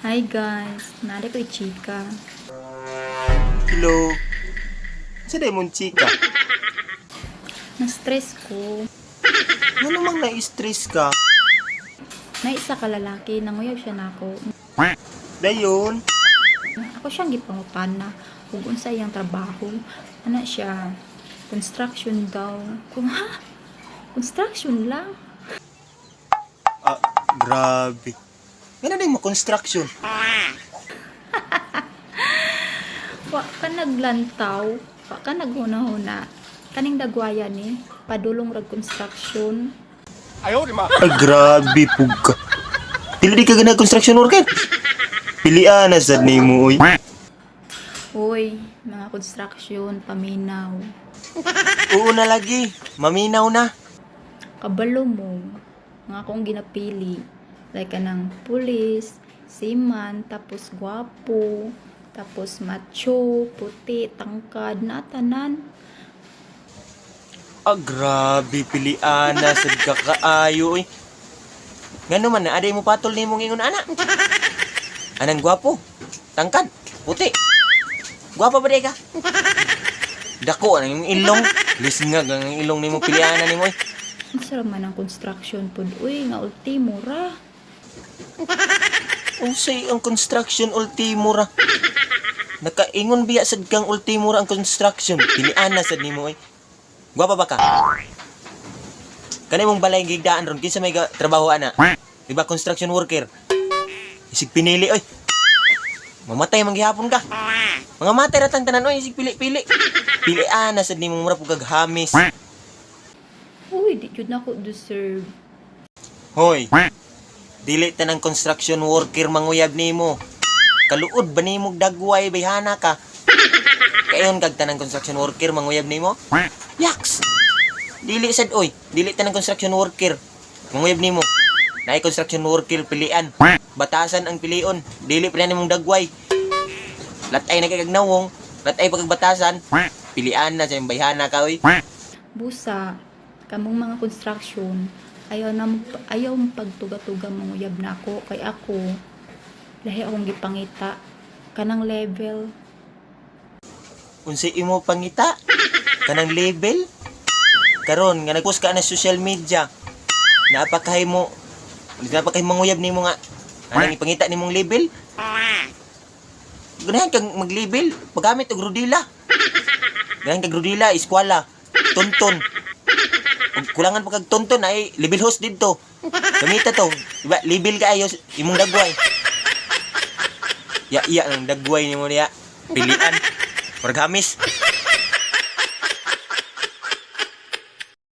Hi guys, nari ko'y chika. Hello. Sa mong chika? Na-stress ko. Ano namang na-stress ka? Naisa ka lalaki, nanguyab siya na ako. Dayon. Ako siyang gipangutana kung unsa iyang trabaho. Ano siya? Construction daw. Kung ha? Construction lang? Ah, grabe. Ano din mo construction? Wa ka naglantaw. Wa ka naghuna-huna. Kaning dagwaya ni, padulong rag construction. Ay, grabe pugka. Dili di ka gana construction worker. Pilian na sad nimo oy. Uy, mga construction, paminaw. Oo na lagi. Maminaw na. Kabalo mo. Mga akong ginapili. Like kanang pulis, seaman, tapos gwapo, tapos macho, puti, tangkad, na tanan. Ah, grabe pilian na sad ka kaayo oy. Ngano man na aday mo patol nimo ingon ana? Anang gwapo, tangkad, puti. Gwapo ba day ka? Dako ang imong ilong. Lisngag ang ilong nimo pilian na nimo oy. Ang sarap man ang construction pod. Uy, nga ultimo ra. Unsay ang construction ultimo ra. Nakaingon biya sad kang ultimo ra ang construction. Pilian na sad nimo oy. Gwapa ba ka? Kanay mong balay gigdaan ron kinsa may trabaho ana? Diba construction worker? Isig pinili oy. Mamatay man gihapon ka. Mga matay ra tang tanan oy, isig pili-pili. Pilian na sad nimo mura pug kaghamis. Uy, di jud na ko deserve. Hoy. Dili tanang construction worker manguyab nimo. Kaluod ba nimo dagway bayhana ka? Kayon kag tanang construction worker manguyab nimo? Yaks. Dili sad oy, dili tanang construction worker manguyab nimo. Naay construction worker pilian. Batasan ang pilion, dili pa nimong dagway. Latay na kay kag nawong, latay pa kag batasan. Pilian na sa bayhana ka oy. Busa, kamong mga construction, ayaw mong pagtuga-tuga manguyab na ako. Kay ako, lahi akong gipangita. Kanang level. Unsay imo pangita? Kanang label? Karon nga nag-post ka na social media. Napakahay manguyab nimo nga. Anong ipangita nimong label? Ganahan kang mag-label, paggamit og rodila. Ganahan kag rodila, eskwela, tonton. Ug kulangan pa kag tonton ay label host didto. Gamita to, diba? Label ka ayo imong dagway. Ya ang dagway nimo niya. Pilian. Pergamis.